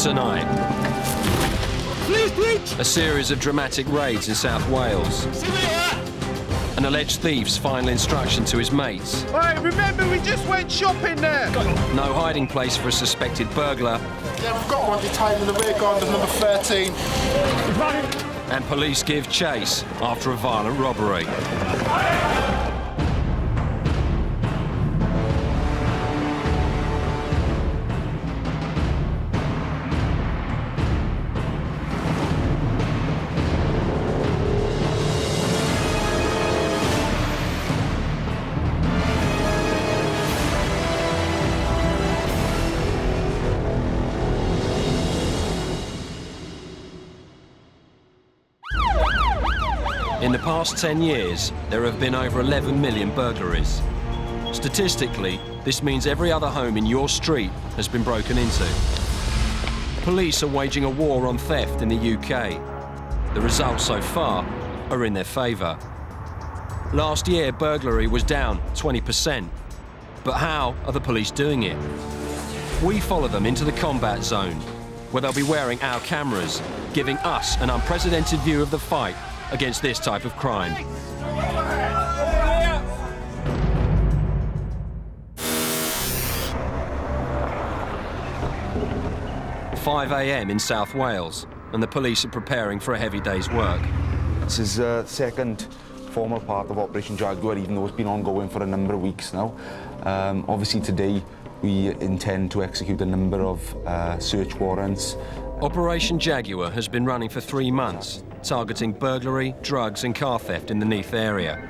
Tonight, a series of dramatic raids in South Wales. An alleged thief's final instruction to his mates. Hey, remember we just went shopping there. No hiding place for a suspected burglar. Yeah, we've got one detained in the rear garden of number 13. And police give chase after a violent robbery. In the past 10 years, there have been over 11 million burglaries. Statistically, this means every other home in your street has been broken into. Police are waging a war on theft in the UK. The results so far are in their favour. Last year, burglary was down 20%. But how are the police doing it? We follow them into the combat zone, where they'll be wearing our cameras, giving us an unprecedented view of the fight against this type of crime. 5 a.m. in South Wales, and the police are preparing for a heavy day's work. This is the second formal part of Operation Jaguar, even though it's been ongoing for a number of weeks now. Obviously today we intend to execute a number of search warrants. Operation Jaguar has been running for 3 months, targeting burglary, drugs and car theft in the Neath area.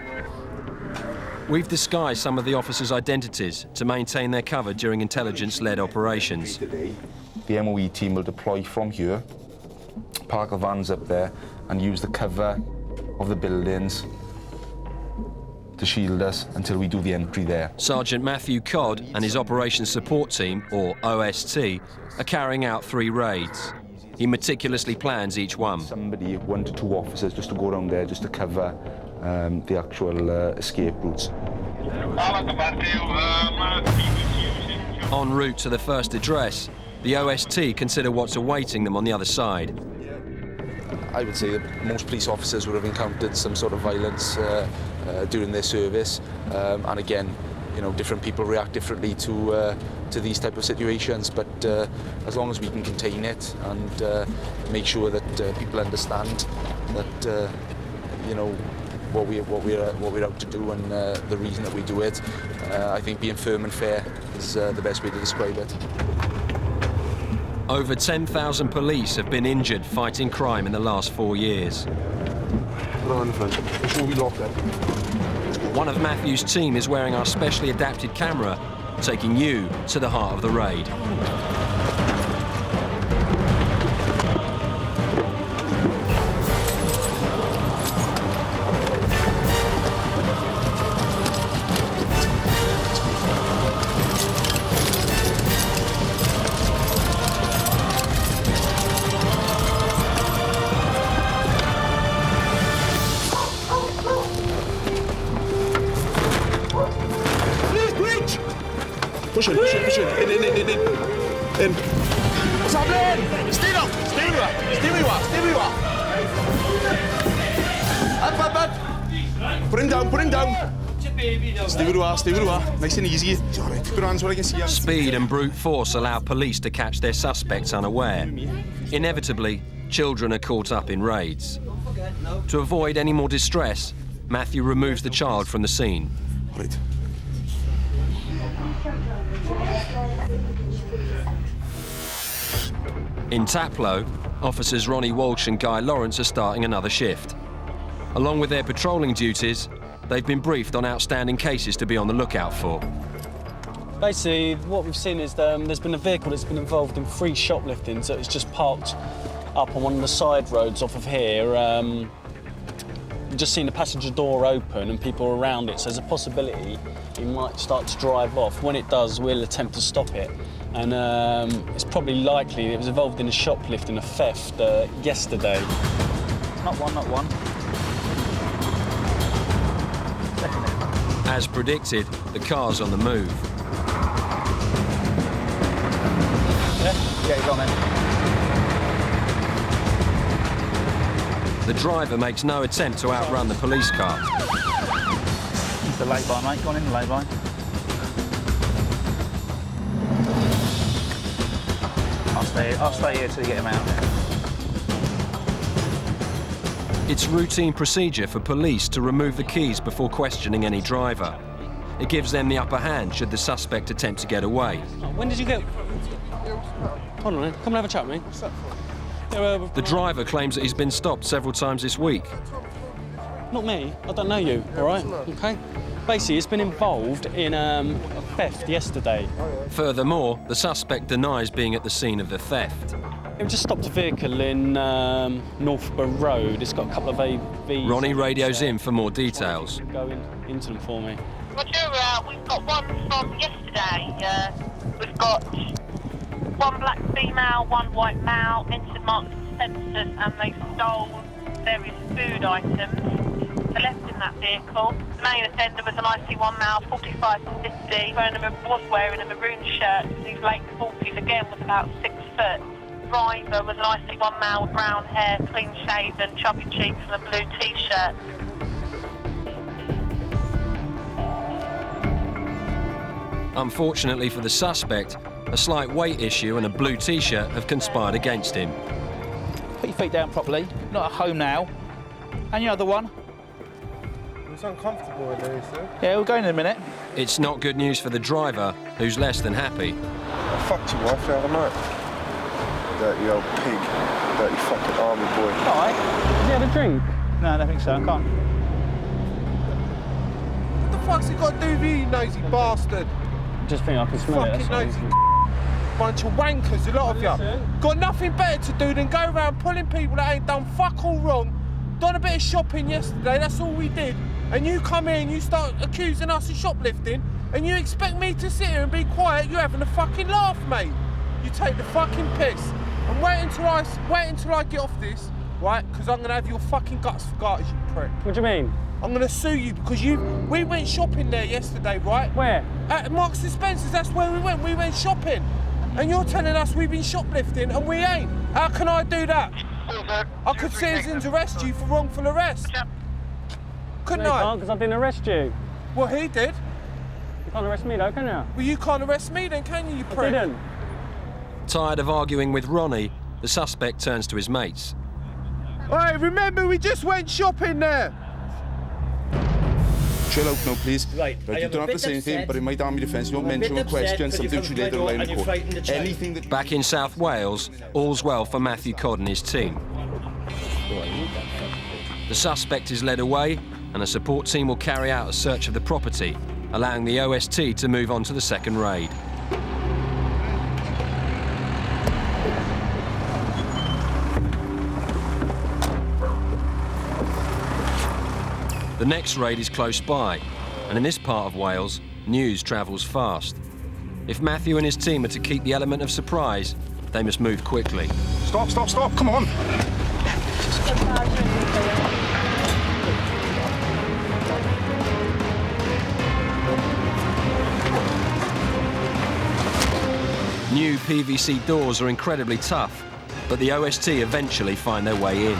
We've disguised some of the officers' identities to maintain their cover during intelligence-led operations. The MOE team will deploy from here, park the vans up there and use the cover of the buildings to shield us until we do the entry there. Sergeant Matthew Codd and his Operations Support Team, or OST, are carrying out 3 raids. He meticulously plans each one. Somebody, 1 to 2 officers, just to go around there, just to cover the actual escape routes. En route to the first address, the OST consider what's awaiting them on the other side. I would say that most police officers would have encountered some sort of violence during their service, and again, you know, different people react differently to these type of situations. But as long as we can contain it and make sure that people understand that you know what we're out to do and the reason that we do it, I think being firm and fair is the best way to describe it. Over 10,000 police have been injured fighting crime in the last 4 years. One of Matthew's team is wearing our specially adapted camera, taking you to the heart of the raid. Push in. In. What's happening? Stay down. Stay where you are. Up. Put him down. Stay where you are. Nice and easy. Good hands where I can see you. Speed and brute force allow police to catch their suspects unaware. Inevitably, children are caught up in raids. To avoid any more distress, Matthew removes the child from the scene. Right. In Taplow, officers Ronnie Walsh and Guy Lawrence are starting another shift. Along with their patrolling duties, they've been briefed on outstanding cases to be on the lookout for. Basically, what we've seen is there's been a vehicle that's been involved in 3 shoplifting, so it's just parked up on one of the side roads off of here. We've just seen the passenger door open and people are around it, so there's a possibility he might start to drive off. When it does, we'll attempt to stop it. And it's probably likely it was involved in a shoplifting, a theft yesterday. Not one. As predicted, the car's on the move. Yeah, he's on it. The driver makes no attempt to outrun the police car. The lay-by, mate. Go on in the lay-by. I'll stay here till you get him out. It's routine procedure for police to remove the keys before questioning any driver. It gives them the upper hand should the suspect attempt to get away. When did you get... Hold on, come and have a chat with me. The driver claims that he's been stopped several times this week. Not me. I don't know you, all right? OK? Basically, it's been involved in a theft yesterday. Furthermore, the suspect denies being at the scene of the theft. We just stopped a vehicle in Northborough Road. It's got a couple of AVs. Ronnie radios in for more details. Go into them for me. Roger, we've got one from yesterday. We've got one black female, one white male, entered Marks and Spencer's, and they stole various food items. They left in that vehicle. The main offender was an IC1 male, 45 to 50, was wearing a maroon shirt. His late 40s, again, was about 6 foot. Driver was an IC1 male with brown hair, clean shaven, chubby cheeks, and a blue T-shirt. Unfortunately for the suspect, a slight weight issue and a blue T-shirt have conspired against him. Put your feet down properly. Not at home now. And your other one. It's uncomfortable in there, sir. Yeah, we'll go in a minute. It's not good news for the driver, who's less than happy. I fucked your wife the other night. Dirty old pig. Dirty fucking army boy. All right. Did you have a drink? No, I don't think so. I can't. What the fuck's he got to do with you, nosy bastard? Just think I can smell it. Fucking nosy bunch of wankers, a lot of you. Got nothing better to do than go around pulling people that ain't done fuck all wrong. Done a bit of shopping yesterday, that's all we did. And you come in, you start accusing us of shoplifting, and you expect me to sit here and be quiet. You're having a fucking laugh, mate. You take the fucking piss. And wait until I get off this, right? Because I'm gonna have your fucking guts for garters, you prick. What do you mean? I'm gonna sue you because we went shopping there yesterday, right? Where? At Marks and Spencer's, that's where we went. We went shopping. And you're telling us we've been shoplifting and we ain't. How can I do that? I could citizens arrest you for wrongful arrest. Couldn't No, you I? can't, because I didn't arrest you. Well, he did. You can't arrest me though, can you? Well, you can't arrest me then, can you, you I prick? didn't. Tired of arguing with Ronnie, the suspect turns to his mates. Hey, remember we just went shopping there. Chill out now, please. Right, I you am don't a have to bit say anything, upset. but in my army defence, you don't I'm a mention bit a question, upset something because should you later come to line my in door court. and you're frightened the child. Anything that... Back in South Wales, all's well for Matthew Codd and his team. The suspect is led away, and a support team will carry out a search of the property, allowing the OST to move on to the second raid. The next raid is close by, and in this part of Wales, news travels fast. If Matthew and his team are to keep the element of surprise, they must move quickly. Stop, stop, stop, come on! New PVC doors are incredibly tough, but the OST eventually find their way in.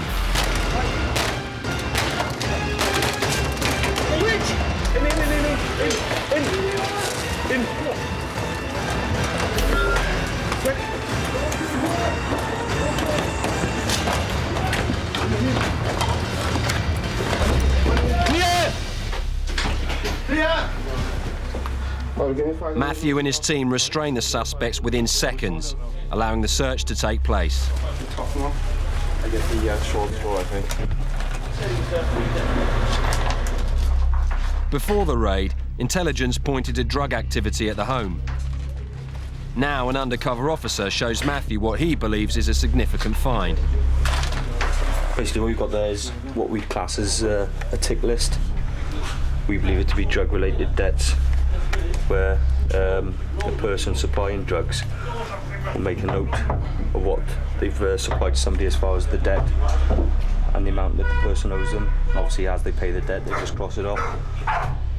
Matthew and his team restrain the suspects within seconds, allowing the search to take place. I get the short straw, I think. Before the raid, intelligence pointed to drug activity at the home. Now an undercover officer shows Matthew what he believes is a significant find. Basically what we've got there is what we class as a tick list. We believe it to be drug-related debts, where the person supplying drugs will make a note of what they've supplied to somebody as far as the debt and the amount that the person owes them. And obviously as they pay the debt, they just cross it off.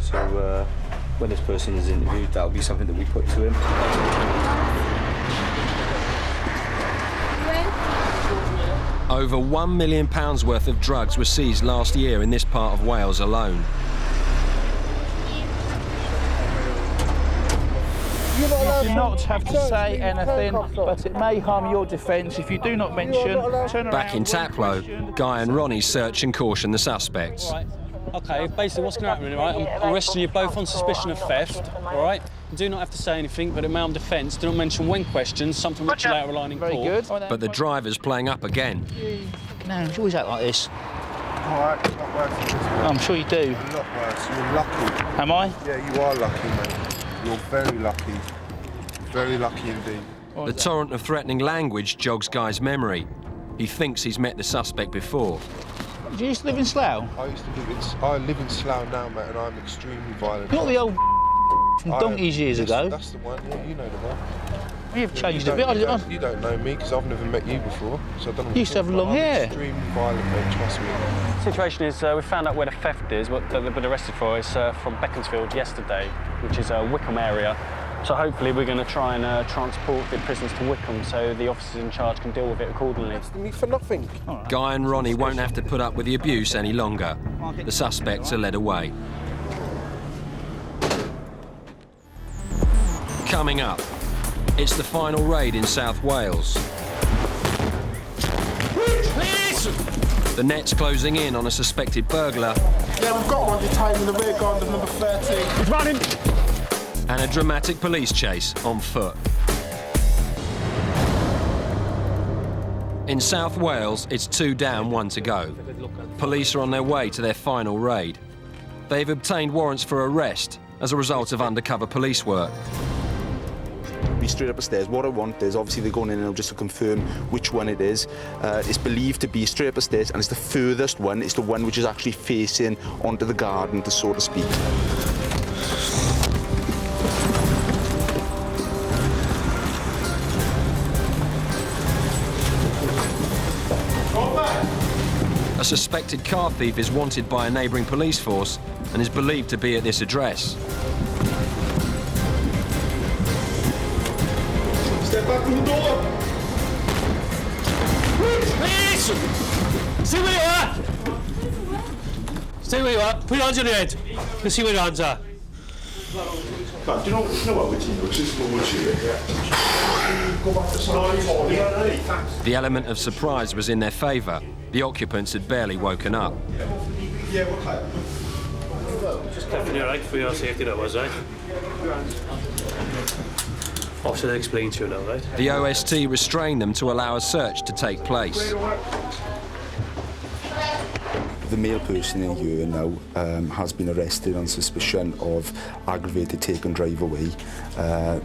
So when this person is interviewed, that'll be something that we put to him. Over £1 million worth of drugs were seized last year in this part of Wales alone. You do not have to say anything, but it may harm your defence if you do not mention. Turn around. Back in Taplow, Guy and Ronnie search and caution the suspects. All right. OK, basically what's going to happen, right? I'm arresting you both on suspicion of theft, all right? You do not have to say anything, but in my own defence, do not mention when questioned, something which you later rely on in court. Very good. But the driver's playing up again. No, you always act like this. All right, it's not worse than this, mate. I'm sure you do. A lot worse. You're lucky. Am I? Yeah, you are lucky, mate. You're very lucky. Very lucky indeed. The torrent of threatening language jogs Guy's memory. He thinks he's met the suspect before. Do you used to live in Slough? I live in Slough now, mate, and I'm extremely violent. Not the old from donkeys years ago. That's the one, yeah, you know the one. You've changed a bit. You don't know me, because I've never met you before, so I don't know what You used to have you're long talking about. hair. I'm extremely violent, mate, trust me. The situation is we found out where the theft is. What they've been arrested for is from Beaconsfield yesterday, which is a Wickham area. So hopefully we're going to try and transport the prisoners to Wickham so the officers in charge can deal with it accordingly. Me for nothing. Guy and Ronnie won't have to put up with the abuse any longer. The suspects are led away. Coming up, it's the final raid in South Wales. The net's closing in on a suspected burglar. Yeah, we've got one detained in the rear guard of number 13. He's running! And a dramatic police chase on foot. In South Wales, it's 2 down, 1 to go. Police are on their way to their final raid. They've obtained warrants for arrest as a result of undercover police work. Be straight up the stairs. What I want is, obviously they're going in now just to confirm which one it is. It's believed to be straight up the stairs, and it's the furthest one. It's the one which is actually facing onto the garden, so to speak. A suspected car thief is wanted by a neighbouring police force and is believed to be at this address. Step back from the door. Please! Stay where you are! Stay where you are. Put your hands on your head. Let's see where your hands are. God, do you know what we're doing? It's just The element of surprise was in their favour. The occupants had barely woken up. Yeah, okay. Just definitely right for your safety, that was, right? Officer explained to you now, right? The OST restrained them to allow a search to take place. The male person in here now has been arrested on suspicion of aggravated take and drive away.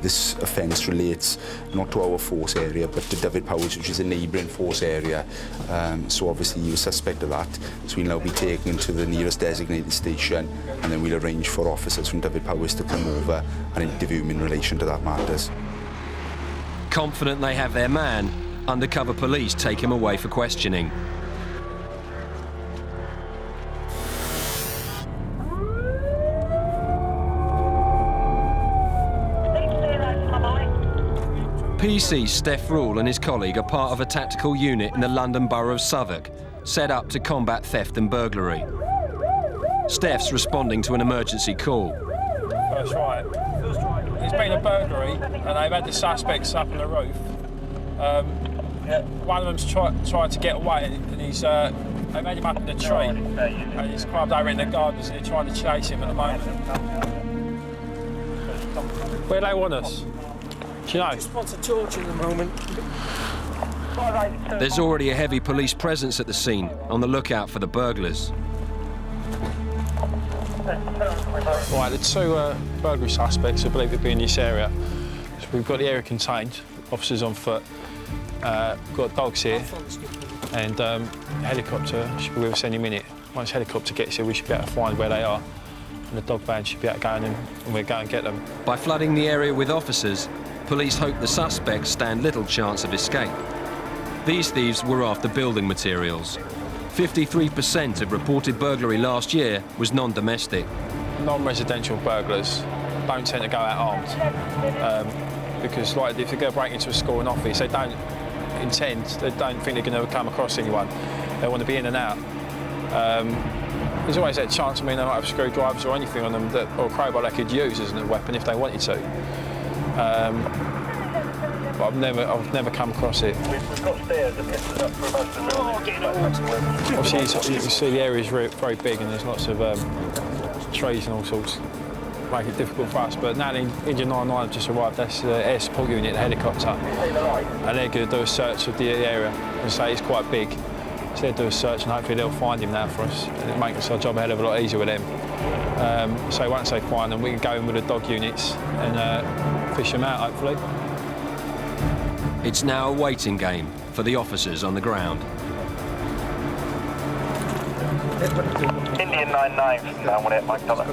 This offence relates not to our force area but to Dyfed Powys, which is a neighbouring force area. So obviously he was suspect of that. So he'll now be taken to the nearest designated station, and then we'll arrange for officers from Dyfed Powys to come over and interview him in relation to that matters. Confident they have their man, undercover police take him away for questioning. PC Steph Rule and his colleague are part of a tactical unit in the London Borough of Southwark, set up to combat theft and burglary. Steph's responding to an emergency call. That's right. There's been a burglary and they've had the suspects up on the roof. One of them's tried to get away and they've had him up in the tree and he's climbed over in the gardens and they're trying to chase him at the moment. Where do they want us? Do you know? Just want to torture at the moment. There's already a heavy police presence at the scene, on the lookout for the burglars. Right, the 2 burglary suspects are believed to be in this area. So we've got the area contained, officers on foot, we've got dogs here, and helicopter should be with us any minute. Once helicopter gets here, we should be able to find where they are, and the dog van should be able to go in and we'll go and get them. By flooding the area with officers, police hope the suspects stand little chance of escape. These thieves were after building materials. 53% of reported burglary last year was non-domestic. Non-residential burglars don't tend to go out armed because, like, if they go break into a school and office, they don't intend. They don't think they're going to come across anyone. They want to be in and out. There's always that chance. I mean, they might have screwdrivers or anything on them or a crowbar they could use as a weapon if they wanted to. But I've never come across it. We've got stairs that gets us up for most of the building. Obviously, you see the area is very big and there's lots of trees and all sorts. Make it difficult for us. But now the Engine 99 have just arrived. That's the air support unit, the helicopter, and they're going to do a search of the area. And say it's quite big. So they'll do a search and hopefully they'll find him now for us. And it'll make our job a hell of a lot easier with them. So once they find them, we can go in with the dog units and fish them out, hopefully. It's now a waiting game for the officers on the ground. Indian 99 down with it, Mike Dollar.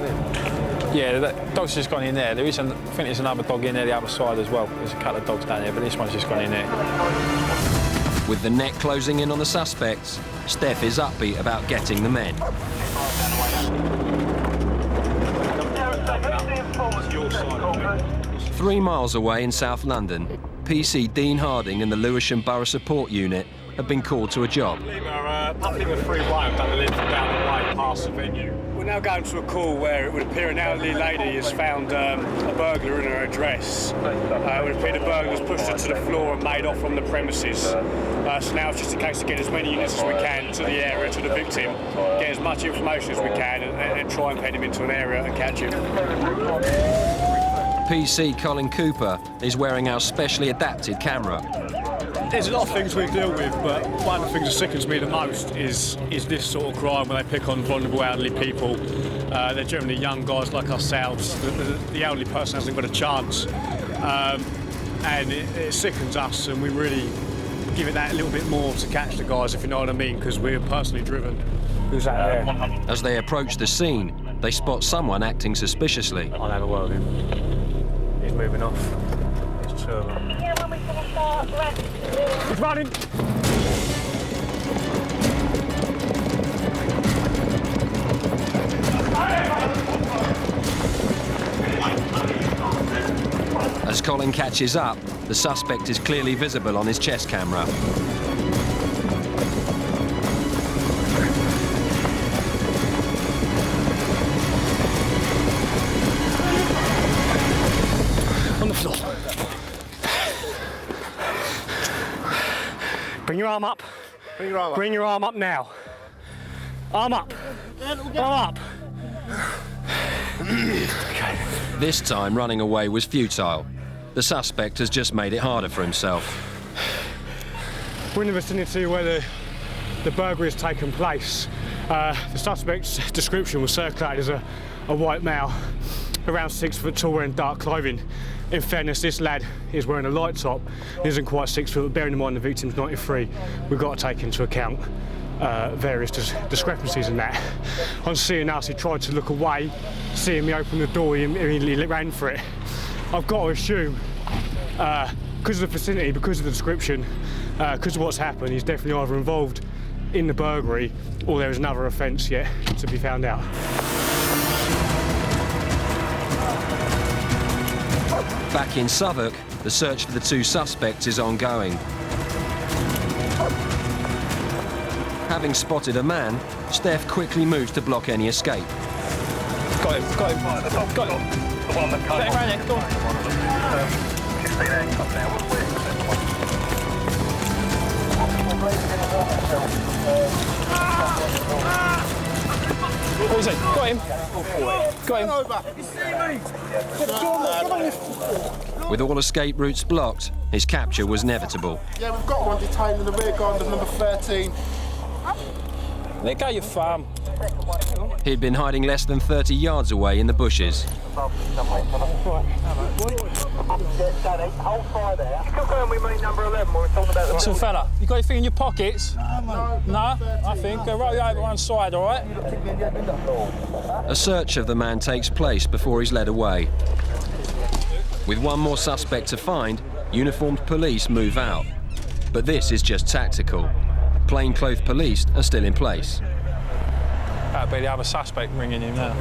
Yeah, that dog's just gone in there. I think there's another dog in there the other side as well. There's a couple of dogs down there, but this one's just gone in there. With the net closing in on the suspects, Steph is upbeat about getting the men. 3 miles away in South London, PC Dean Harding and the Lewisham Borough Support Unit have been called to a job. Public with free way, I've done the lift down the way past the venue. We're now going to a call where it would appear an elderly lady has found a burglar in her address. It would appear the burglar's pushed her to the floor and made off from the premises. So now it's just a case of getting as many units as we can to the area, to the victim, get as much information as we can and try and pen him into an area and catch him. PC Colin Cooper is wearing our specially adapted camera. There's a lot of things we deal with, but one of the things that sickens me the most is this sort of crime when they pick on vulnerable elderly people. They're generally young guys like ourselves. The elderly person hasn't got a chance, and it sickens us, and we really give it that little bit more to catch the guys, if you know what I mean, because we're personally driven. Who's that there? As they approach the scene, they spot someone acting suspiciously. I'll have a word with him. He's moving off. It's two of them. He's running! As Colin catches up, the suspect is clearly visible on his chest camera. On the floor. Bring your arm up. Bring your arm up. Bring your arm up now. Arm up. Arm up. Okay. This time, running away was futile. The suspect has just made it harder for himself. We're in the vicinity where the burglary has taken place. The suspect's description was circulated as a white male, around 6 foot tall, wearing dark clothing. In fairness, this lad is wearing a light top. He isn't quite 6 foot, but bearing in mind the victim's 93, we've got to take into account various discrepancies in that. On seeing us, he tried to look away. Seeing me open the door, he immediately ran for it. I've got to assume, because of the vicinity, because of the description, because of what's happened, he's definitely either involved in the burglary or there is another offence yet to be found out. Back in Southwark, the search for the 2 suspects is ongoing. Having spotted a man, Steph quickly moves to block any escape. Got him, got him, got him. The one that came Let him round there, go on. 16 handcuffs now. What was it? Got him. Got him. With all escape routes blocked, his capture was inevitable. Yeah, we've got one detained in the rear guard of number 13. Let go your thumb. He'd been hiding less than 30 yards away in the bushes. Hold fire there. Still going with me, number 11, when we're talking about the... Listen, fella, you got anything in your pockets? No? I think. Go right over one side, all right? A search of the man takes place before he's led away. With one more suspect to find, uniformed police move out. But this is just tactical. Plainclothes police are still in place. That'd be the other suspect ringing him now.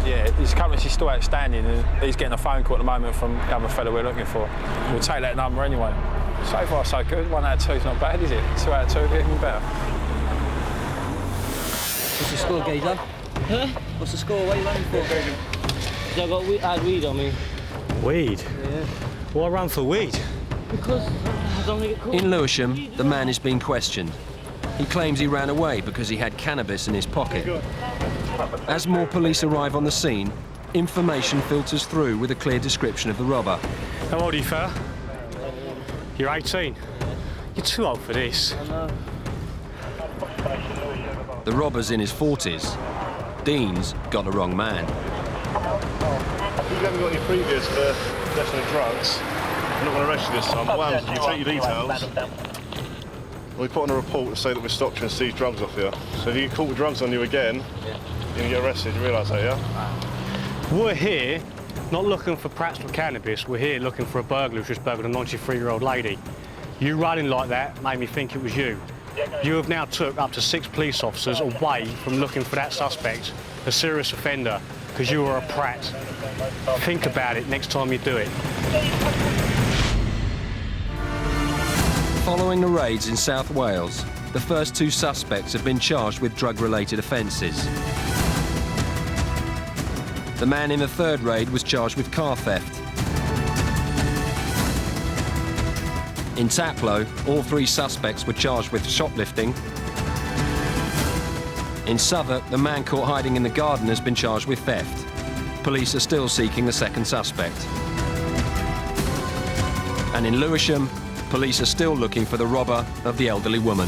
Yeah, his currency's still outstanding and he's getting a phone call at the moment from the other fella we're looking for. We'll take that number anyway. So far so good, 1 out of 2 is not bad, is it? 2 out of 2 is even better. What's the score, geezer? Huh? What's the score? What are you running for? I got weed on me. Weed? Yeah. Why run for weed? Because I don't want to get caught. In Lewisham, the man is being questioned. He claims he ran away because he had cannabis in his pocket. As more police arrive on the scene, information filters through with a clear description of the robber. How old are you, fella? You're 18. You're too old for this. I know. The robber's in his 40s. Dean's got the wrong man. You haven't got any previous for possession of drugs. I'm not going to arrest you this time. What happens is you take your details. We put on a report to say that we stopped you and seized drugs off you. So if you get caught with drugs on you again, you're going to get arrested. You realise that, yeah? We're here not looking for Pratt's for cannabis. We're here looking for a burglar who's just burgled a 93-year-old lady. You running like that made me think it was you. You have now took up to 6 police officers away from looking for that suspect, a serious offender, because you are a Pratt. Think about it next time you do it. Following the raids in South Wales, the first 2 suspects have been charged with drug-related offences. The man in the 3rd raid was charged with car theft. In Taplow, all 3 suspects were charged with shoplifting. In Southwark, the man caught hiding in the garden has been charged with theft. Police are still seeking the 2nd suspect. And in Lewisham, police are still looking for the robber of the elderly woman.